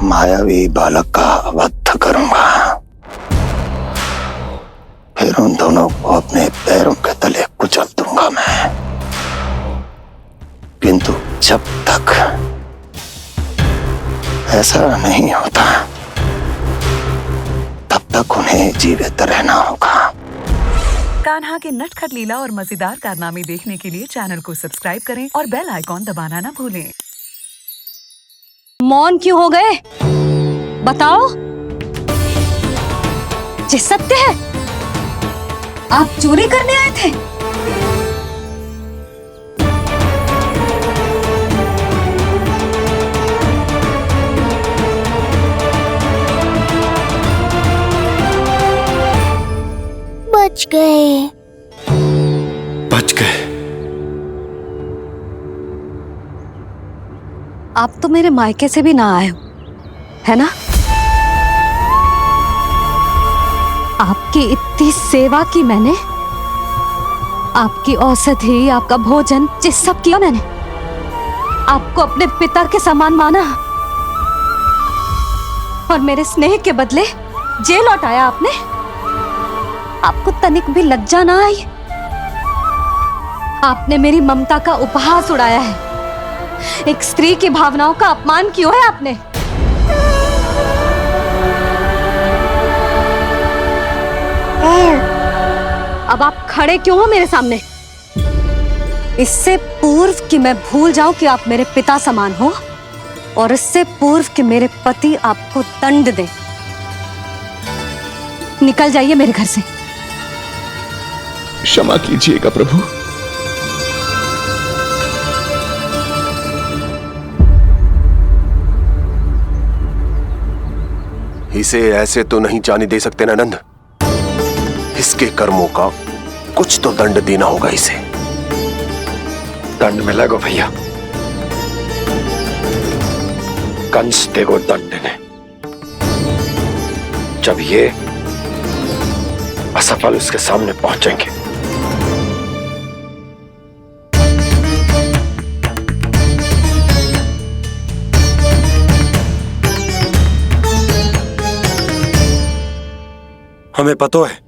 मायावी बालक का वध करूंगा। फिर उन दोनों को अपने पैरों के तले कुचल दूंगा मैं। किंतु जब तक ऐसा नहीं होता तब तक उन्हें जीवित रहना होगा। कान्हा के नटखट लीला और मजेदार कारनामे देखने के लिए चैनल को सब्सक्राइब करें और बेल आइकॉन दबाना ना भूलें। मौन क्यों हो गए? बताओ। ये सत्य है? आप चोरी करने आए थे? बच गए। बच गए। आप तो मेरे मायके से भी ना आए हो, है ना? आपकी इतनी सेवा की मैंने, आपकी औषधि, आपका भोजन, ये सब किया मैंने। आपको अपने पिता के समान माना और मेरे स्नेह के बदले जेल लौटाया आपने। आपको तनिक भी लज्जा ना आई? आपने मेरी ममता का उपहास उड़ाया है। एक स्त्री की भावनाओं का अपमान क्यों है आपने? अब आप खड़े क्यों हो मेरे सामने? इससे पूर्व कि मैं भूल जाऊं कि आप मेरे पिता समान हो, और इससे पूर्व कि मेरे पति आपको दंड दे, निकल जाइए मेरे घर से। क्षमा कीजिएगा प्रभु। इसे ऐसे तो नहीं जाने दे सकते ना नंद। इसके कर्मों का कुछ तो दंड देना होगा इसे। दंड मिलेगा भैया। कंस देगो दंड ने। जब ये असफल उसके सामने पहुंचेंगे। हमें पता है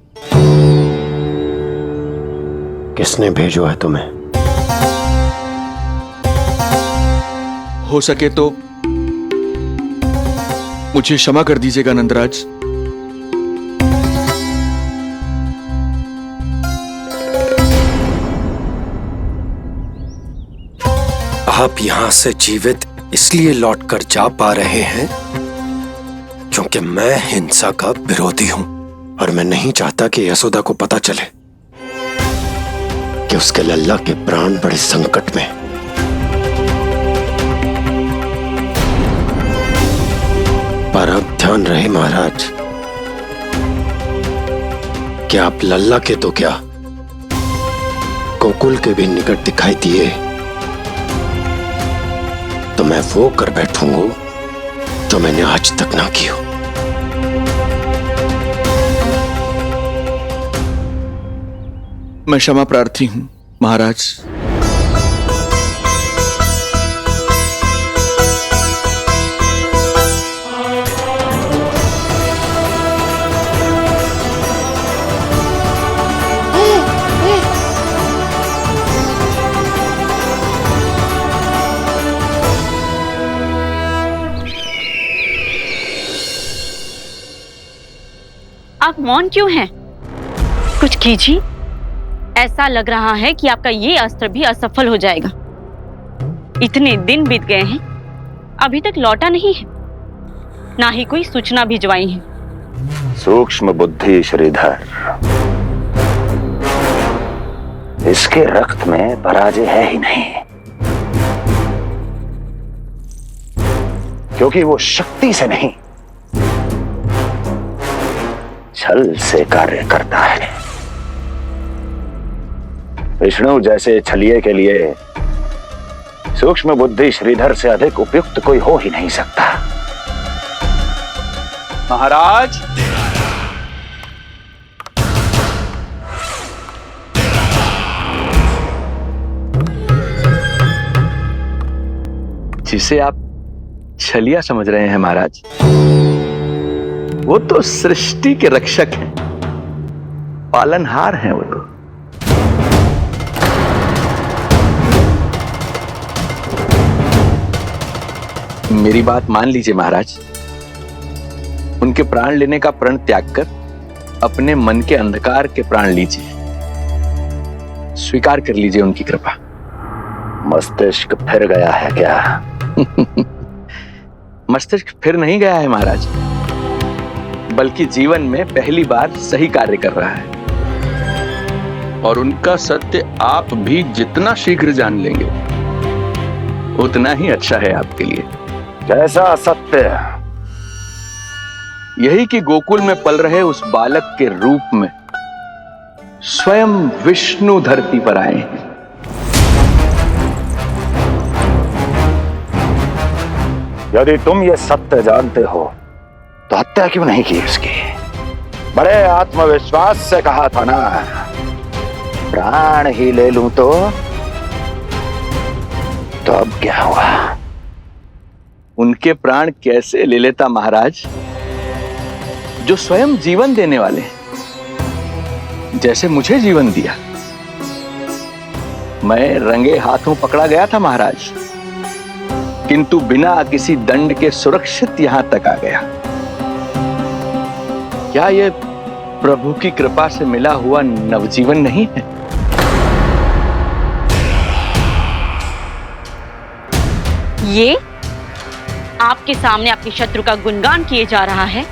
किसने भेजो है तुम्हें। हो सके तो मुझे क्षमा कर दीजिएगा नंदराज। आप यहां से जीवित इसलिए लौटकर जा पा रहे हैं क्योंकि मैं हिंसा का विरोधी हूं, और मैं नहीं चाहता कि यशोदा को पता चले कि उसके लल्ला के प्राण बड़े संकट में। पर अब ध्यान रहे महाराज कि आप लल्ला के तो क्या, गोकुल के भी निकट दिखाई दिए तो मैं वो कर बैठूंगा जो मैंने आज तक ना की हो। मैं क्षमा प्रार्थी हूं महाराज। आप मौन क्यों हैं? कुछ कीजिए। ऐसा लग रहा है कि आपका ये अस्त्र भी असफल हो जाएगा। इतने दिन बीत गए हैं, अभी तक लौटा नहीं है, ना ही कोई सूचना भिजवाई है। सूक्ष्म बुद्धि श्रीधर, इसके रक्त में पराजय है ही नहीं, क्योंकि वो शक्ति से नहीं छल से कार्य करता है। विष्णु जैसे छलिए के लिए सूक्ष्म बुद्धि श्रीधर से अधिक उपयुक्त कोई हो ही नहीं सकता। महाराज, जिसे आप छलिया समझ रहे हैं महाराज। वो तो सृष्टि के रक्षक हैं, पालनहार हैं वो तो। मेरी बात मान लीजिए महाराज, उनके प्राण लेने का प्रण त्याग कर अपने मन के अंधकार के प्राण लीजिए, स्वीकार कर लीजिए उनकी कृपा। मस्तिष्क फिर गया है क्या? मस्तिष्क फिर नहीं गया है महाराज, बल्कि जीवन में पहली बार सही कार्य कर रहा है। और उनका सत्य आप भी जितना शीघ्र जान लेंगे उतना ही अच्छा है आपके लिए। कैसा सत्य? यही कि गोकुल में पल रहे उस बालक के रूप में स्वयं विष्णु धरती पर आए हैं। यदि तुम ये सत्य जानते हो तो हत्या क्यों नहीं की इसकी? बड़े आत्मविश्वास से कहा था ना, प्राण ही ले लूं तो अब क्या हुआ? उनके प्राण कैसे ले लेता महाराज, जो स्वयं जीवन देने वाले हैं, जैसे मुझे जीवन दिया। मैं रंगे हाथों पकड़ा गया था महाराज, किंतु बिना किसी दंड के सुरक्षित यहां तक आ गया। क्या यह प्रभु की कृपा से मिला हुआ नवजीवन नहीं है? ये आपके सामने आपके शत्रु का गुणगान किए जा रहा है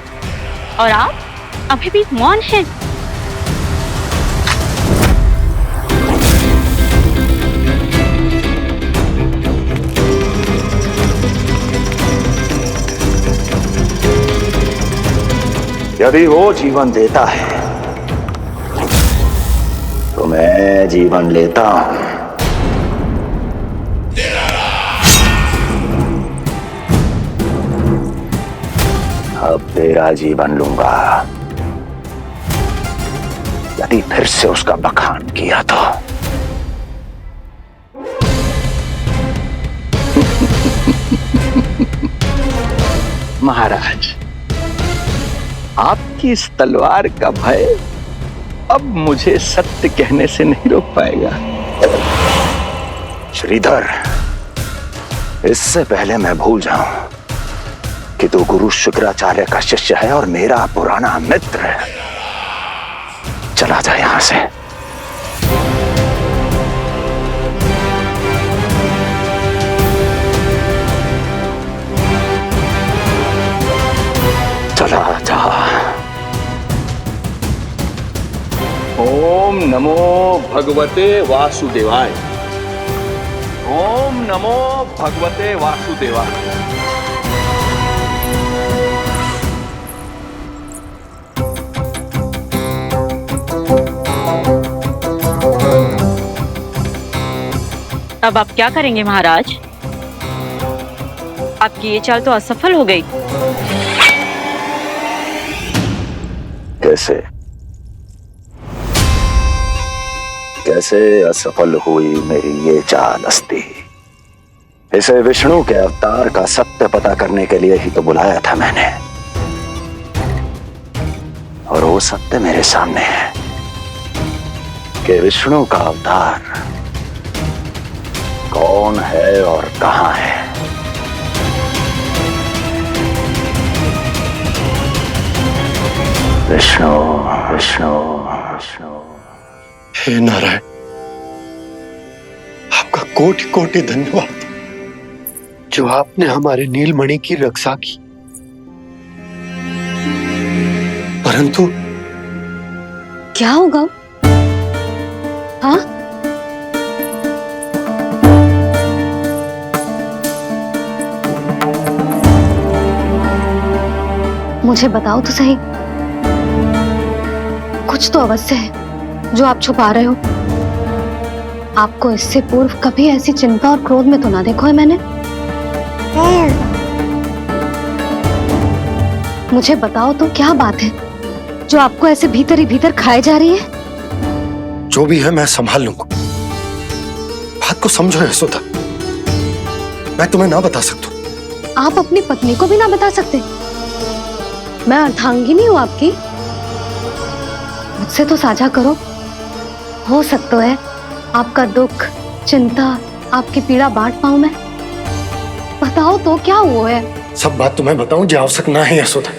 और आप अभी भी मौन हैं। यदि वो जीवन देता है तो मैं जीवन लेता हूं। अब तेरा जीवन लूंगा यदि फिर से उसका बखान किया तो। महाराज, आपकी इस तलवार का भय अब मुझे सत्य कहने से नहीं रोक पाएगा। श्रीधर, इससे पहले मैं भूल जाऊं कि तू गुरु शुक्राचार्य का शिष्य है और मेरा पुराना मित्र है, चला जा यहां से। चला जा। ओम नमो भगवते वासुदेवाय। ओम नमो भगवते वासुदेवाय। अब आप क्या करेंगे महाराज? आपकी ये चाल तो असफल हो गई। कैसे असफल हुई मेरी ये चाल अस्ति? इसे विष्णु के अवतार का सत्य पता करने के लिए ही तो बुलाया था मैंने, और वो सत्य मेरे सामने है कि विष्णु का अवतार कौन है और कहां है। विष्णु विष्णु विष्णु। हे नारायण, आपका कोटि कोटि धन्यवाद जो आपने हमारे नीलमणि की रक्षा की। परंतु क्या होगा? हाँ, मुझे बताओ तो सही, कुछ तो अवश्य है जो आप छुपा रहे हो। आपको इससे पूर्व कभी ऐसी चिंता और क्रोध में तो ना देखो है मैंने। मुझे बताओ तो क्या बात है जो आपको ऐसे भीतर ही भीतर खाए जा रही है? जो भी है मैं संभाल लूंगा। बात को समझो यशोदा, मैं तुम्हें ना बता सकता, आप अपनी पत्नी को भी ना बता सकते? मैं अर्धांगिनी हूँ आपकी, मुझसे तो साझा करो। हो सकता है आपका दुख, चिंता, आपकी पीड़ा बांट पाऊं मैं। बताओ तो क्या हुआ है? सब बात तुम्हें बताऊं जो आवश्यक ना है यशोदा।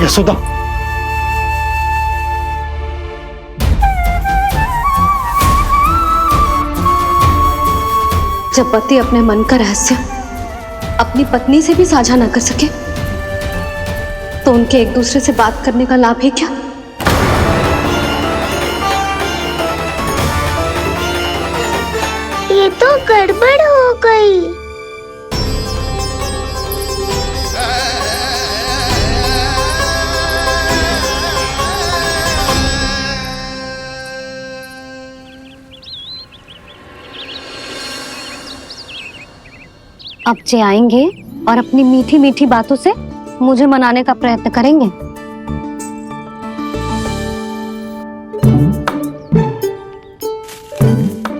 यशोदा, जब पति अपने मन का रहस्य अपनी पत्नी से भी साझा न कर सके तो उनके एक दूसरे से बात करने का लाभ है क्या? ये तो गड़बड़ हो गई। अब जे आएंगे और अपनी मीठी मीठी बातों से मुझे मनाने का प्रयत्न करेंगे।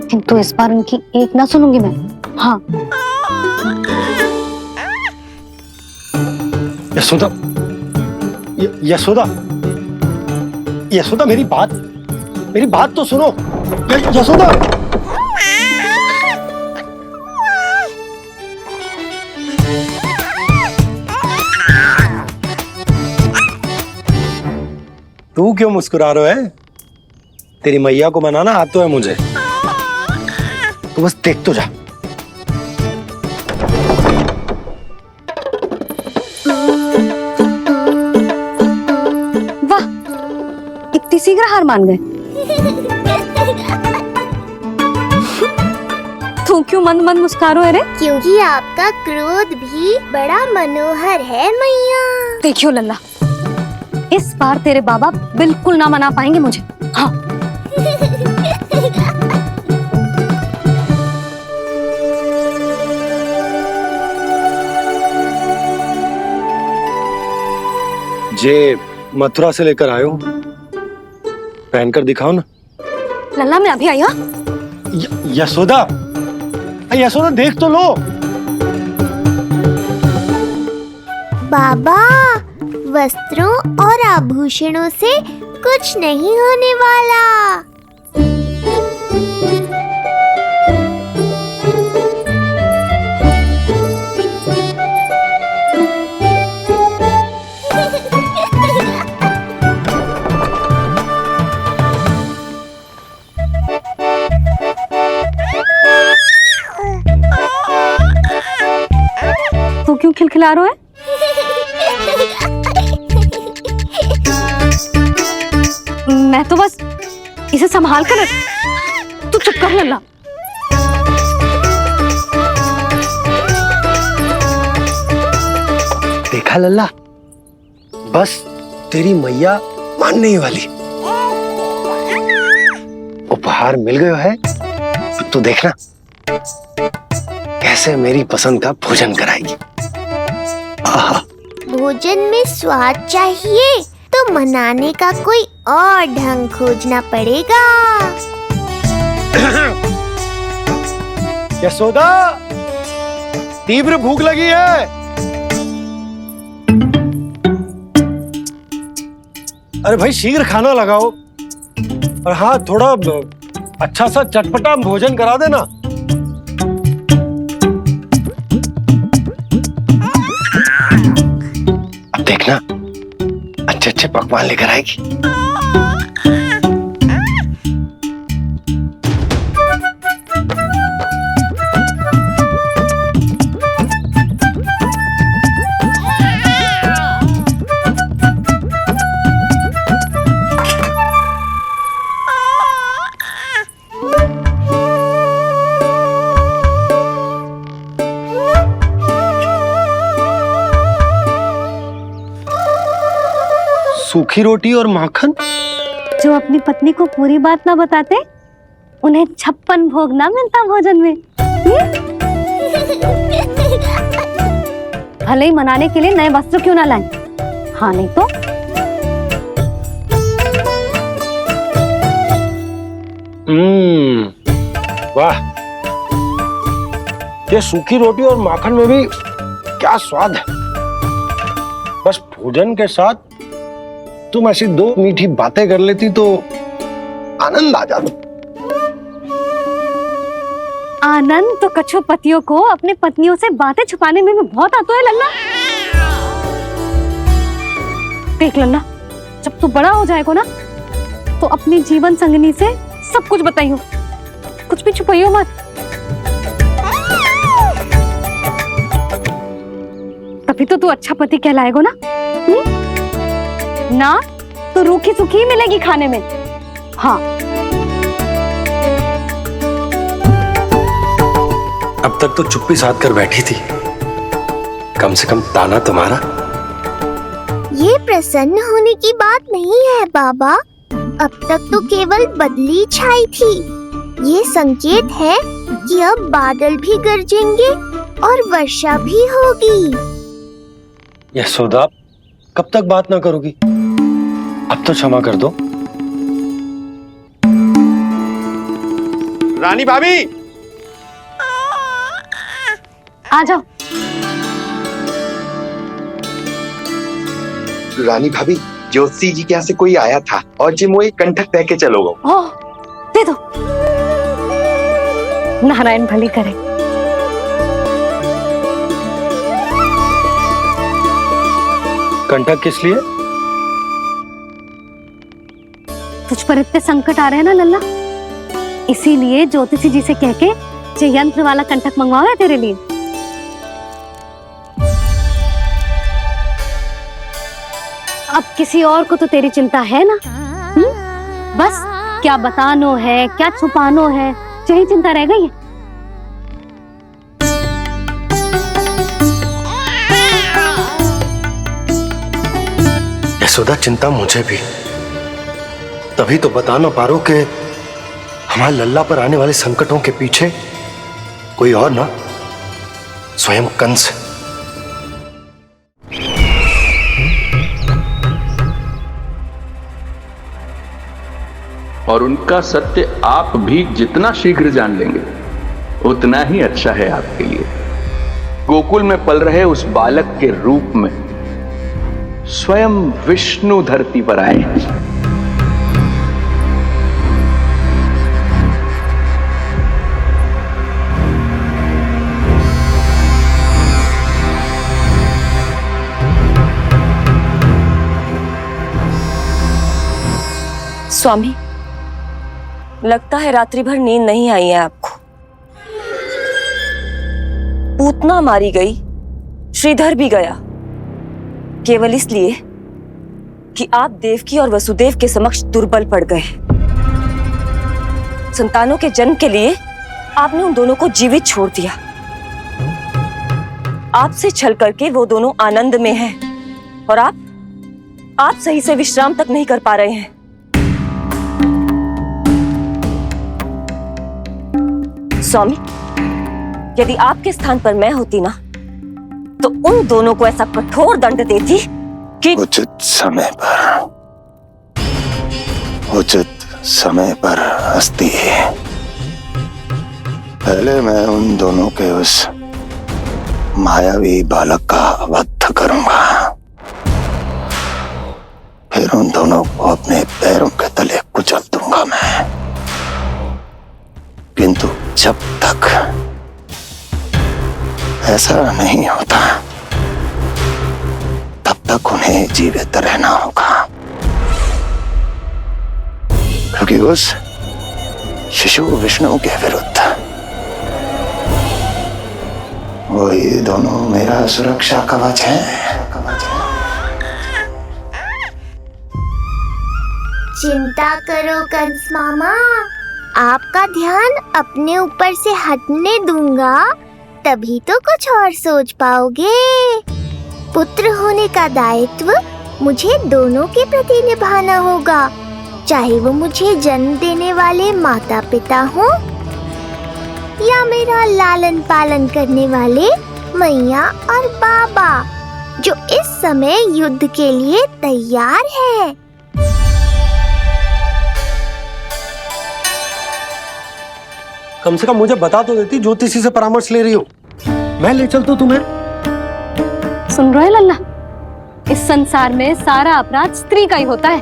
किंतु इस बार उनकी एक ना सुनूंगी मैं। हाँ यशोदा, यशोदा, यशोदा, मेरी बात तो सुनो। यशोदा, तू क्यों मुस्कुरा रहा है? तेरी मैया को मनाना आता है मुझे। तू बस देख तो जा। वाह, इतनी शीघ्र हार मान गए। तू क्यों मन मन मुस्कुरा रहे? क्योंकि आपका क्रोध भी बड़ा मनोहर है मैया। देखियो लल्ला, इस बार तेरे बाबा बिल्कुल ना मना पाएंगे मुझे। हाँ जे मथुरा से लेकर आयो, पहनकर दिखाओ ना। लल्ला मैं अभी आई। हाँ यशोदा, यशोदा देख तो लो। बाबा, वस्त्रों और आभूषणों से कुछ नहीं होने वाला। तू क्यों खिलखिला रहा है? मैं तो बस इसे संभाल कर। तू चुप कर लल्ला। देखा लल्ला, बस तेरी मैया मानने ही वाली। उपहार मिल गया है, अब तू देखना कैसे मेरी पसंद का भोजन कराएगी। आहा, भोजन में स्वाद चाहिए तो मनाने का कोई और ढंग खोजना पड़ेगा। यशोदा, तीव्र भूख लगी है। अरे भाई शीघ्र खाना लगाओ, और हाँ थोड़ा अच्छा सा चटपटा भोजन करा देना। अब देखना अच्छे अच्छे पकवान लेकर आएगी। सूखी रोटी और माखन। जो अपनी पत्नी को पूरी बात ना बताते उन्हें 56 भोग ना मिलता भोजन में। भले ही मनाने के लिए नए वस्त्र क्यों ना लाएं? हाँ नहीं तो वाह, ये सूखी रोटी और माखन में भी क्या स्वाद है। बस भोजन के साथ तुम ऐसी दो मीठी बातें कर लेती तो आनंद आ जाता। आनंद तो कछुआ पतियों को अपने पत्नियों से बातें छुपाने में भी बहुत आता है लल्ला। देख लल्ला, जब तू बड़ा हो जाएगा ना तो अपनी जीवन संगिनी से सब कुछ बताइयो, कुछ भी छुपाइयो मत। तभी तो तू अच्छा पति कहलाएगा ना। ना तो रूखी सूखी मिलेगी खाने में। हाँ, अब तक तो चुप्पी साध कर बैठी थी, कम से कम ताना तुम्हारा। ये प्रसन्न होने की बात नहीं है बाबा, अब तक तो केवल बदली छाई थी। ये संकेत है कि अब बादल भी गरजेंगे और वर्षा भी होगी। यशोदा, कब तक बात ना करोगी? अब तो क्षमा कर दो। रानी भाभी, आ जाओ। रानी भाभी, ज्योति जी के यहाँ से कोई आया था और जी मुझे कंठक दे के चलोगे। ओह, दे दो। नारायण भली करे। कंठक किस लिए? तुझ पर इतने संकट आ रहे हैं ना लल्ला, इसीलिए ज्योतिषी जी से कह के जो यंत्र वाला कंठक मंगवाओ है तेरे लिए। अब किसी और को तो तेरी चिंता है ना? बस क्या बतानो है, क्या छुपानो है, यही चिंता रह गई है। यशोदा, चिंता मुझे भी। तभी तो बता ना पा रहा हूं कि हमारे लल्ला पर आने वाले संकटों के पीछे कोई और ना, स्वयं कंस। और उनका सत्य आप भी जितना शीघ्र जान लेंगे उतना ही अच्छा है आपके लिए। गोकुल में पल रहे उस बालक के रूप में स्वयं विष्णु धरती पर आए हैं। स्वामी, लगता है रात्रि भर नींद नहीं आई है आपको। पूतना मारी गई, श्रीधर भी गया, केवल इसलिए कि आप देवकी और वसुदेव के समक्ष दुर्बल पड़ गए। संतानों के जन्म के लिए आपने उन दोनों को जीवित छोड़ दिया। आपसे छल करके वो दोनों आनंद में हैं और आप सही से विश्राम तक नहीं कर पा रहे हैं। स्वामी, यदि आपके स्थान पर मैं होती ना तो उन दोनों को ऐसा कठोर दंड देती कि उचित समय पर हस्ती। पहले मैं उन दोनों के उस मायावी बालक का वध करूंगा, फिर उन दोनों को अपने पैरों के तले कुचल दूंगा मैं। किंतु जब तक ऐसा नहीं होता तब तक उन्हें जीवित रहना होगा, क्योंकि उस शिशु विष्णु के विरुद्ध वही दोनों मेरा सुरक्षा कवच है। चिंता करो कंस मामा, आपका ध्यान अपने ऊपर से हटने दूंगा, तभी तो कुछ और सोच पाओगे। पुत्र होने का दायित्व मुझे दोनों के प्रति निभाना होगा, चाहे वो मुझे जन्म देने वाले माता पिता हो या मेरा लालन पालन करने वाले मैया और बाबा जो इस समय युद्ध के लिए तैयार है। कम से कम मुझे बता तो देती ज्योतिषी से परामर्श ले रही हो, मैं ले चलता तुम्हें। सुन रहे लल्ला, इस संसार में सारा अपराध स्त्री का ही होता है।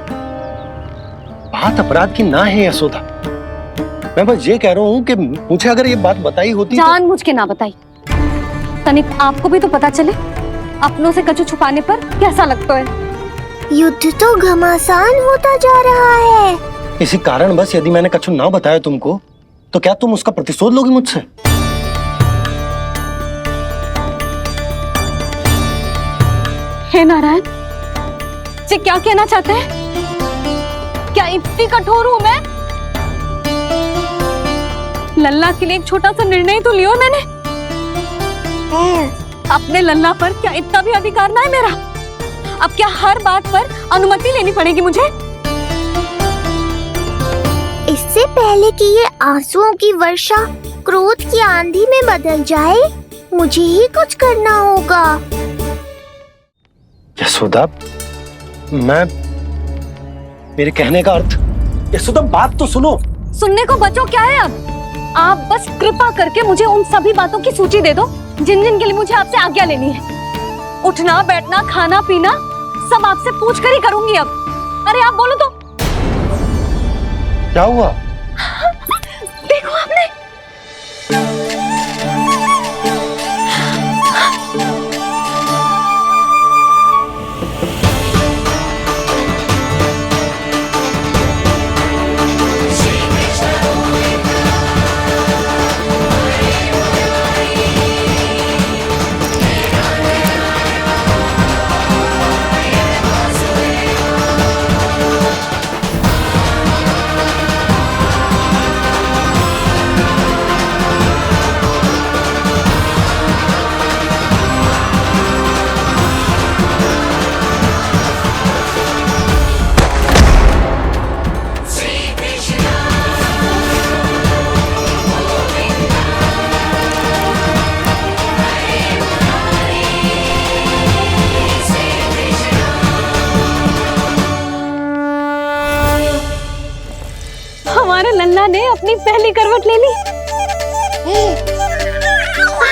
बात अपराध की ना है यशोदा, मैं बस ये कह रहा हूँ कि मुझे अगर ये बात बताई होती जान मुझ के ना बताई, तनिक आपको भी तो पता चले अपनों से कछु छुपाने पर कैसा लगता है। युद्ध तो घमासान होता जा रहा है। इसी कारण बस यदि मैंने कछु ना बताया तुमको तो क्या तुम उसका प्रतिशोध लोगी मुझसे? हे नारायण, जी क्या कहना चाहते हैं? क्या इतनी कठोर हूं मैं? लल्ला के लिए एक छोटा सा निर्णय तो लियो मैंने। अपने लल्ला पर क्या इतना भी अधिकार ना है मेरा? अब क्या हर बात पर अनुमति लेनी पड़ेगी मुझे? इससे पहले कि ये आंसुओं की वर्षा क्रोध की आंधी में बदल जाए, मुझे ही कुछ करना होगा। यशोदा, मेरे कहने का अर्थ, यशोदा बात तो सुनो। सुनने को बचो क्या है अब? आप बस कृपा करके मुझे उन सभी बातों की सूची दे दो जिन जिन के लिए मुझे आपसे आज्ञा लेनी है। उठना बैठना खाना पीना सब आपसे पूछ कर ही करूंगी अब। अरे आप बोलो तो। क्या हुआ? देखो आपने। हमारे लल्ला ने अपनी पहली करवट ले ली।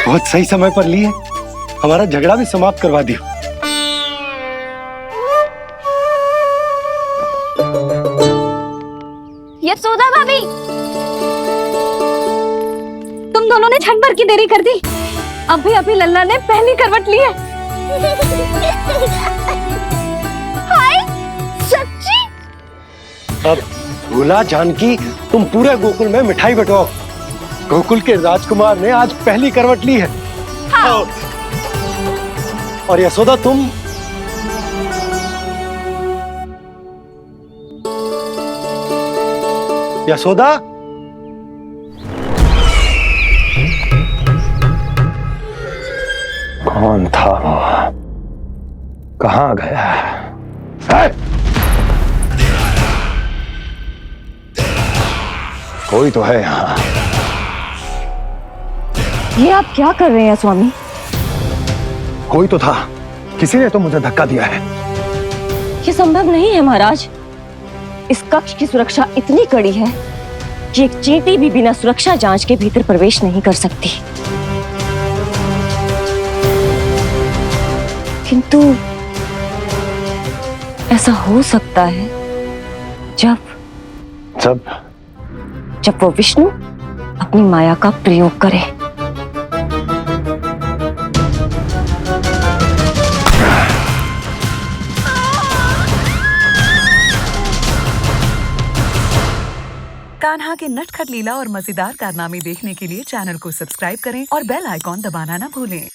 बहुत सही समय पर ली है, हमारा झगड़ा भी समाप्त करवा दियो। यशोदा भाभी, तुम दोनों ने क्षण भर की देरी कर दी। अभी अभी लल्ला ने पहली करवट ली है। हाय, सच्ची? अब भूला जानकी, तुम पूरे गोकुल में मिठाई बंटवाओ। गोकुल के राजकुमार ने आज पहली करवट ली है। हाँ। और यशोदा तुम यशोदा, कौन था वो? कहाँ गया? कोई तो है यहाँ। ये आप क्या कर रहे हैं स्वामी? कोई तो था, किसी ने तो मुझे धक्का दिया है। ये संभव नहीं है महाराज। इस कक्ष की सुरक्षा इतनी कड़ी है कि एक चींटी भी बिना सुरक्षा जांच के भीतर प्रवेश नहीं कर सकती। किंतु ऐसा हो सकता है जब वो विष्णु अपनी माया का प्रयोग करे। कान्हा के नटखट लीला और मजेदार कारनामे देखने के लिए चैनल को सब्सक्राइब करें और बेल आइकॉन दबाना ना भूलें।